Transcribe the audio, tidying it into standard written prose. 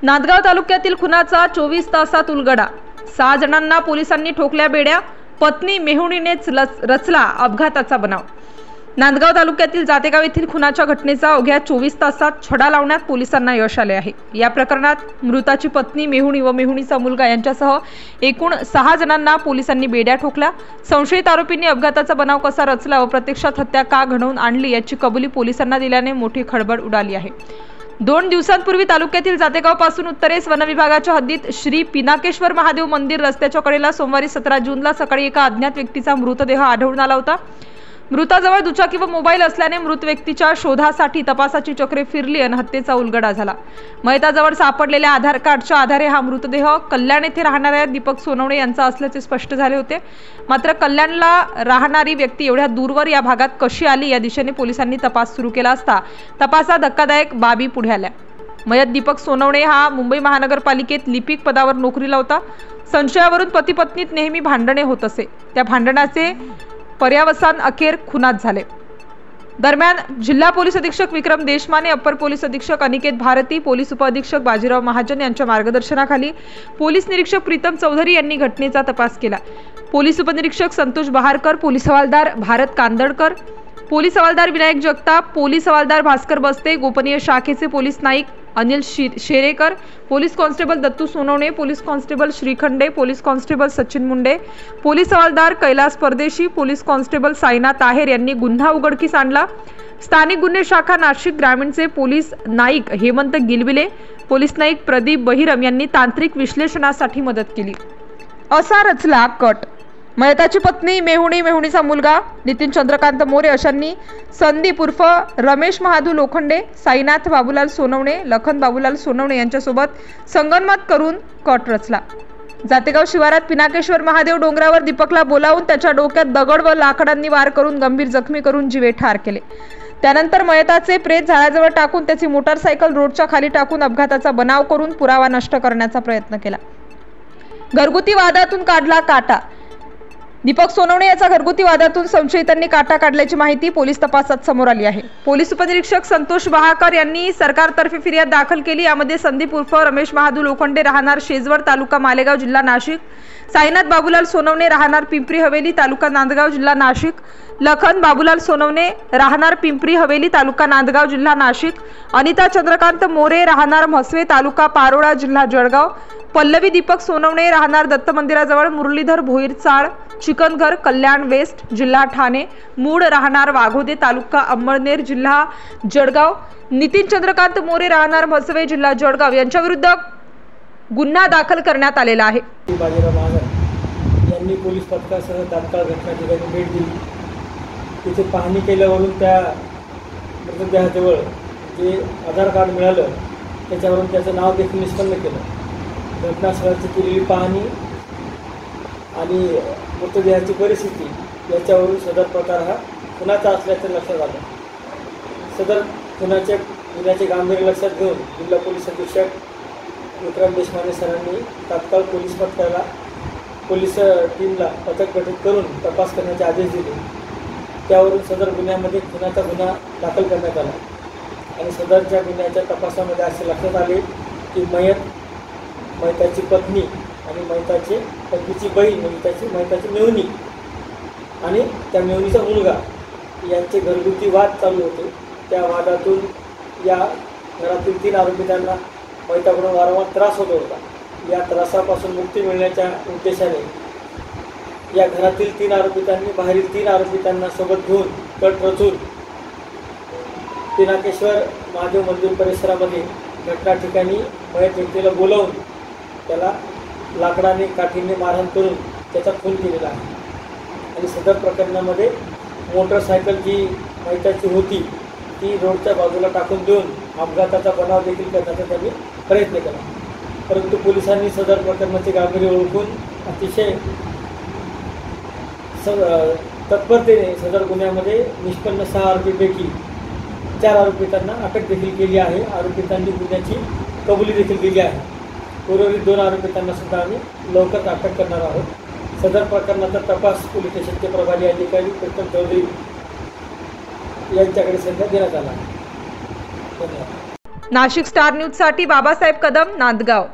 नांदगाव तालुक्यातील खुनाचा 24 तासात उलगडा। 6 जणांना पोलिसांनी ठोकल्या बेड्या। पत्नी मेहुणीनेच रचला अपघाताचा बनाव। नांदगाव तालुक्यातील जातेगाव येथील खुनाच्या घटनेचा अवघ्या 24 तासात छडा लावण्यात पोलिसांना यश आले आहे। या प्रकरणात मृताची पत्नी, मेहुणी व मेहुणीचा मुलगा यांच्यासह एकूण 6 जणांना पोलिसांनी बेड्या ठोकल्या। संशयित आरोपींनी अपघाताचा बनाव कसा रचला व प्रत्यक्षात हत्या का घडवून आणली याची कबुली पोलिसांना दिल्याने मोठी खळबळ उडाली आहे। 2 दिवसांपूर्वी तालुक्यातील जातेगाव पासून उत्तरेस वन विभागाच्या हद्दीत श्री पिनाकेश्वर महादेव मंदिर रस्त्याच्या कडेला सोमवारी 17 जूनला सकाळी एका अज्ञात व्यक्तीचा मृतदेह आढळून आला होता। मृताजवळ दुचाकी व मोबाईल असल्याने मृत व्यक्तीच्या शोधासाठी तपासाची चक्रे फिरली आणि हत्येचा उलगडा झाला। मयताजवळ सापडलेल्या आधार कार्डच्या आधारे हा मृतदेह कल्याण येथे राहणाऱ्या दीपक सोनवणे यांचा असल्याचे स्पष्ट झाले होते। मात्र कल्याणला राहणारी व्यक्ती एवढ्या दूरवर या भागात कशी आली या दिशेने पोलिसांनी तपास सुरू केला असता तपासात धक्कादायक बाबी पुढे आल्या। मयत दीपक सोनवणे हा मुंबई महानगरपालिकेत लिपिक पदावर नोकरीला होता। संशयावरून पती पत्नीत नेहमी भांडणे होत असे। त्या भांडणाचे पर्यावसान अखेर खुनात झाले। दरम्यान जिल्हा पोलीस अधीक्षक विक्रम देशमाने, अप्पर पोलीस अधीक्षक अनिकेत भारती, पोलीस उपअधीक्षक बाजीराव महाजन यांच्या मार्गदर्शनाखाली पोलीस निरीक्षक प्रीतम चौधरी यांनी घटनेचा तपास केला। पोलीस उपनिरीक्षक संतोष बहारकर, पोलीस हवालदार भारत कांदळकर, पोलीस हवालदार विनायक जगताप, पोलीस हवालदार भास्कर बस्ते, गोपनीय शाखेचे police Naik Anil Sherekar, police constable Dattu Sonawane, police constable Shrikhande, police constable Sachin Munde, police हवालदार कैलास परदेशी, पोलीस कॉन्स्टेबल साईनाथ आहेर यांनी गुन्हा उघडकीस आणला। स्थानिक गुन्हे शाखा नाशिक ग्रामीणचे पोलीस नाईक हेमंत गिलबिले, पोलीस नाईक प्रदीप बहिरम यांनी तांत्रिक विश्लेषणासाठी मदत केली। असा रचला कट। मयताची पत्नी, मेहुणीचा मुलगा नितीन चंद्रकांत मोरे अशांनी संदीप उर्फ रमेश महादू लोखंडे, साईनाथ बाबूलाल सोनवणे, लखन बाबूलाल सोनवणे यांच्यासोबत संगनमत करून कट रचला। जातेगाव शिवारात पिनाकेश्वर महादेव डोंगरावर दीपकला बोलावून त्याच्या डोक्यात दगड व लाकडांनी वार करून गंभीर जखमी करून जीवे ठार केले। त्यानंतर मयताचे प्रेत झाडाजवळ टाकून त्याची मोटारसायकल रोडच्या खाली टाकून अपघाताचा बनाव करून पुरावा नष्ट करण्याचा प्रयत्न केला। घरगुती वादातून काढला काटा। दीपक सोनवणे याचा घरगुती वादातून संशयितांनी काटा काढल्याची माहिती पोलीस तपासात समोर आली आहे। पोलीस उपनिरीक्षक संतोष बहाकर यांनी सरकारतर्फे फिर्याद दाखल केली। यामध्ये संदीप उर्फ रमेश महादू लोखंडे राहणार शेजवड तालुका मालेगाव जिल्हा नाशिक, साईनाथ बाबूलाल सोनवणे राहणार पिंपरी हवेली तालुका नांदगाव जिल्हा नाशिक, लखन बाबूलाल सोनवणे राहणार पिंपरी हवेली तालुका नांदगाव जिल्हा नाशिक, अनिता चंद्रकांत मोरे राहणार म्हसवे तालुका पारोळा जिल्हा जळगाव, पल्लवी दीपक सोनवणे राहणार दत्त मंदिराजवळ मुरलीधर भोईर चाळ, चिकनघर कल्याण वेस्ट जिल्हा ठाणे, मूळ राहणार वाघोदे तालुका अंमळनेर जिल्हा जळगाव, नितीन चंद्रकांत मोरे राहणार म्हसवे जिल्हा जळगाव यांच्या विरुद्ध गुन्हा दाखल करण्यात आलेला आहे। बाजीराव महाजन यांनी पोलीस पथकासह तात्काळ घटना ठिकाणी भेट दिली। तिथे पाहणी केल्यावरून त्या मृतदेहाजवळ जे आधार कार्ड मिळालं त्याच्यावरून त्याचं नाव देखील निष्पन्न केलं। घटनास्थळाची केलेली पाहणी आणि मृतदेहाची परिस्थिती याच्यावरून सदर प्रकार हा खुनाचा असल्याचं लक्षात आलं। सदर गुन्ह्याचे गांभीर्य लक्षात घेऊन जिल्हा पोलीस अधीक्षक विक्रम देशमाने सरांनी तात्काळ पोलीस पथकाला पोलीस टीमला पथक गठीत करून तपास करण्याचे आदेश दिले। त्यावरून सदर गुन्ह्यामध्ये खुनाचा गुन्हा दाखल करण्यात आला आणि सदरच्या गुन्ह्याच्या तपासामध्ये असे लक्षात आले की मयताची पत्नी आणि मयताची पत्नीची बहीण म्हणजे मयताची मेहुणी आणि त्या मेहुणीचा मुलगा यांचे घरगुती वाद चालू होते। त्या वादातून या घरातील 3 आरोपितांना मयताकडून वारंवार त्रास होत होता। या त्रासापासून मुक्ती मिळण्याच्या उद्देशाने या घरातील 3 आरोपितांनी बाहेरील 3 आरोपितांना सोबत घेऊन कट रचून पिनाकेश्वर महादेव मंदिर परिसरामध्ये घटना ठिकाणी मयत व्यक्तीला बोलावून त्याला लाकडाने काठीने मारहाण करून त्याचा खून केलेला आहे आणि सदर प्रकरणामध्ये मोटरसायकल जी मयताची होती ती रोडच्या बाजूला टाकून देऊन अपघाताचा बनाव देखील करण्याचा त्यांनी प्रयत्न केला। परंतु पोलिसांनी सदर प्रकरणाचे गांभीर्य ओळखून अतिशय तत्परतेने सदर गुन्ह्यामध्ये निष्पन्न 6 आरोपीपैकी 4 आरोपितांना अटक देखील केली आहे। आरोपितांनी गुन्ह्याची कबुली देखील दिली आहे। उर्वरित 2 आरोपितांना सुद्धा आम्ही लवकर अटक करणार आहोत। सदर प्रकरणाचा तपास पोलीस स्टेशनचे प्रभारी अधिकारी प्रीतम चौधरी यांच्याकडे सध्या देण्यात आला आहे। धन्यवाद। नाशिक स्टार न्यूजसाठी बाबासाहेब कदम, नांदगाव.